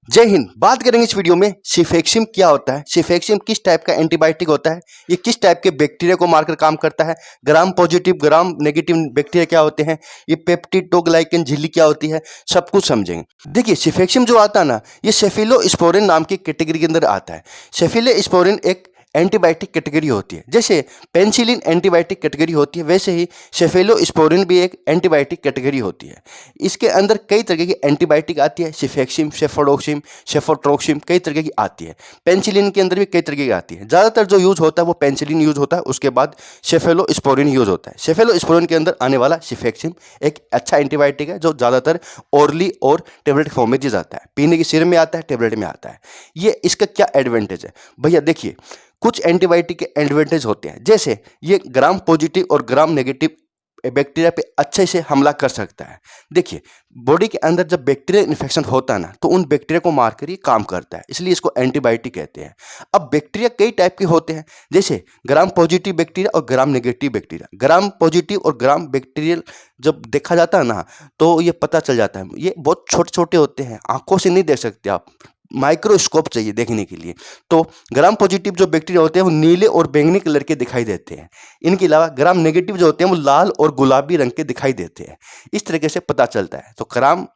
जय हिंद। बात करेंगे इस वीडियो में सीफेक्सिम क्या होता है, सीफेक्सिम किस टाइप का एंटीबायोटिक होता है, ये किस टाइप के बैक्टीरिया को मारकर काम करता है, gram positive gram negative bacteria क्या होते हैं, ये पेप्टिडोग्लाइकन झिल्ली क्या होती है, सब कुछ समझेंगे। देखिए सीफेक्सिम जो आता है ना, ये सेफिलोस्पोरिन नाम की कैटेगरी के अंदर आता है। सेफिलोस्पोरिन एक एंटीबायोटिक कैटेगरी होती है। जैसे पेनिसिलिन एंटीबायोटिक कैटेगरी होती है, वैसे ही सेफेलोस्पोरिन भी एक एंटीबायोटिक कैटेगरी होती है। इसके अंदर कई तरह की एंटीबायोटिक आती है, सीफेक्सिम, सेफोडोक्सिम, सेफोट्रोक्सिम, कई तरह की आती है। पेनिसिलिन के अंदर भी कई तरह की आती है। ज़्यादातर जो यूज़ होता है वो पेनिसिलिन यूज़ होता है, उसके बाद सेफेलोस्पोरिन यूज़ होता है। सेफेलोस्पोरिन के अंदर आने वाला सीफेक्सिम एक अच्छा एंटीबायोटिक है जो ज़्यादातर ओरली और टेबलेट फॉर्म में दिया जाता है। पीने की सिरप में आता है, टेबलेट में आता है। ये इसका क्या एडवांटेज है भैया, देखिए कुछ एंटीबायोटिक के एडवांटेज होते हैं। जैसे ये ग्राम पॉजिटिव और ग्राम नेगेटिव बैक्टीरिया पे अच्छे से हमला कर सकता है। देखिए बॉडी के अंदर जब बैक्टीरिया इन्फेक्शन होता है ना, तो उन बैक्टीरिया को मारकर ये काम करता है, इसलिए इसको एंटीबायोटिक कहते हैं। अब बैक्टीरिया कई टाइप के होते हैं, जैसे ग्राम पॉजिटिव बैक्टीरिया और gram negative bacteria. Gram positive और ग्राम बैक्टीरियल जब देखा जाता है ना, तो ये पता चल जाता है, ये बहुत छोटे छोटे होते हैं, आंखों से नहीं देख सकते आप, माइक्रोस्कोप चाहिए देखने के लिए। तो ग्राम पॉजिटिव जो बैक्टीरिया होते हैं वो नीले और बैंगनी कलर के दिखाई देते हैं। इनके अलावा ग्राम नेगेटिव जो होते हैं वो लाल और गुलाबी रंग के दिखाई देते हैं। इस तरीके से पता चलता है। तो ग्राम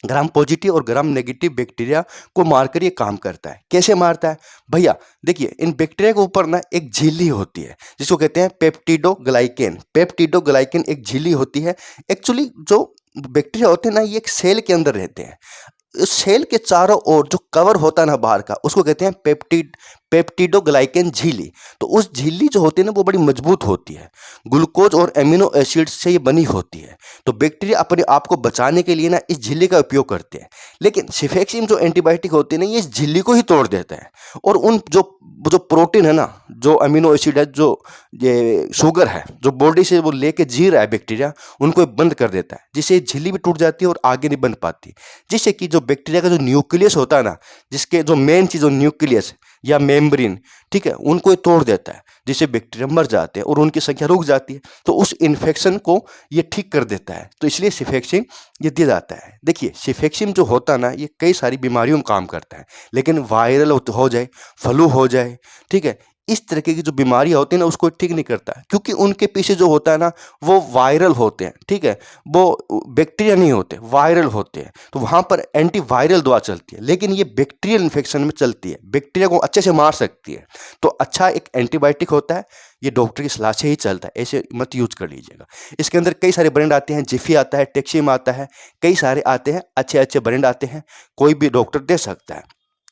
ग्राम पॉजिटिव और ग्राम नेगेटिव बैक्टीरिया को मारकर ये काम करता है। कैसे मारता है भैया, देखिए इन बैक्टीरिया के ऊपर ना एक झिल्ली होती है जिसको कहते हैं पेप्टिडोग्लाइकेन। पेप्टिडोग्लाइकेन एक झिल्ली होती है। एक्चुअली जो बैक्टीरिया होते हैं ना, ये एक सेल के अंदर रहते हैं। उस सेल के चारों ओर जो कवर होता है ना बाहर का, उसको कहते हैं पेप्टिडोग्लाइकेन झिल्ली। तो उस झिल्ली जो होती है ना, वो बड़ी मजबूत होती है, ग्लूकोज और एमिनो एसिड से ये बनी होती है। तो बैक्टीरिया अपने आप को बचाने के लिए ना इस झिल्ली का उपयोग करते हैं। लेकिन सीफेक्सिम जो एंटीबायोटिक होते हैं ना, ये इस झिल्ली को ही तोड़ देता है और उन जो जो प्रोटीन है ना, जो अमीनो एसिड है, जो ये शुगर है, जो बॉडी से वो लेके जी रहा है बैक्टीरिया, उनको बंद कर देता है, जिससे झिल्ली भी टूट जाती है और आगे नहीं बन पाती। जिससे कि जो बैक्टीरिया का जो न्यूक्लियस होता है ना, जिसके जो मेन चीज़ न्यूक्लियस या मेम्ब्रेन, ठीक है, उनको ये तोड़ देता है, जिससे बैक्टीरिया मर जाते हैं और उनकी संख्या रुक जाती है। तो उस इन्फेक्शन को ये ठीक कर देता है। तो इसलिए सीफेक्सिम ये दिया जाता है। देखिए सीफेक्सिम जो होता है ना, ये कई सारी बीमारियों में काम करता है, लेकिन वायरल हो जाए, फ्लू हो जाए, ठीक है, इस तरीके की जो बीमारियां होती है ना, उसको ठीक नहीं करता, क्योंकि उनके पीछे जो होता है ना, वो वायरल होते हैं, ठीक है, वो बैक्टीरिया नहीं होते, वायरल होते हैं। तो वहाँ पर एंटीवायरल दवा चलती है, लेकिन ये बैक्टीरियल इन्फेक्शन में चलती है, बैक्टीरिया को अच्छे से मार सकती है। तो अच्छा एक एंटीबायोटिक होता है, ये डॉक्टर की सलाह से ही चलता है, ऐसे मत यूज कर लीजिएगा। इसके अंदर कई सारे ब्रांड आते हैं, जिफी आता है, टेक्सिम आता है, कई सारे आते हैं, अच्छे अच्छे ब्रांड आते हैं, कोई भी डॉक्टर दे सकता है।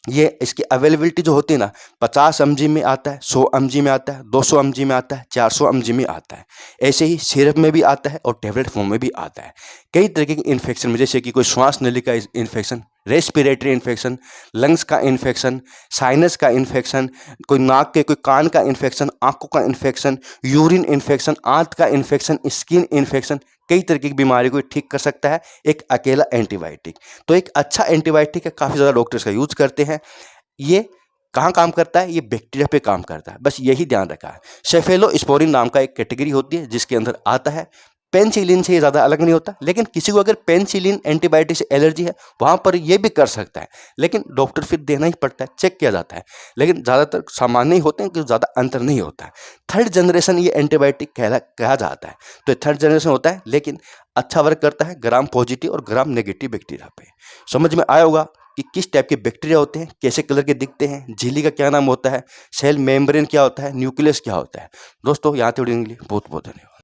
ये इसकी अवेलेबिलिटी जो होती है ना, 50 mg में आता है, 100 mg में आता है, 200 mg में आता है, 400 mg में आता है। ऐसे ही सिरप में भी आता है और टेबलेट फॉर्म में भी आता है। कई तरीके के इन्फेक्शन में, जैसे कि कोई श्वास नली का इन्फेक्शन, रेस्पिरेटरी इन्फेक्शन, लंग्स का इन्फेक्शन, साइनस का इन्फेक्शन, कोई नाक के कोई कान का इन्फेक्शन, आंखों का इन्फेक्शन, यूरिन इन्फेक्शन, आंत का इन्फेक्शन, स्किन इन्फेक्शन, कई तरीके की बीमारी को ठीक कर सकता है एक अकेला एंटीबायोटिक। तो एक अच्छा एंटीबायोटिक है, काफ़ी ज़्यादा डॉक्टर इसका यूज करते हैं। ये कहाँ काम करता है, ये बैक्टीरिया पे काम करता है, बस यही ध्यान रखा है। सेफेलोस्पोरिन नाम का एक कैटेगरी होती है जिसके अंदर आता है। पेनिसिलिन से ये ज़्यादा अलग नहीं होता, लेकिन किसी को अगर पेनिसिलिन एंटीबायोटिक से एलर्जी है, वहाँ पर ये भी कर सकता है, लेकिन डॉक्टर फिर देना ही पड़ता है, चेक किया जाता है। लेकिन ज़्यादातर सामान्य ही होते हैं कि ज़्यादा अंतर नहीं होता है। थर्ड जनरेशन ये एंटीबायोटिक कहा जाता है। तो थर्ड जनरेशन होता है, लेकिन अच्छा वर्क करता है ग्राम पॉजिटिव और ग्राम नेगेटिव बैक्टीरिया पे। समझ में आया होगा कि किस टाइप के बैक्टीरिया होते हैं, कैसे कलर के दिखते हैं, झिल्ली का क्या नाम होता है, सेल मेम्ब्रेन क्या होता है, न्यूक्लियस क्या होता है। दोस्तों यहाँ तक वीडियो के लिए बहुत बहुत धन्यवाद।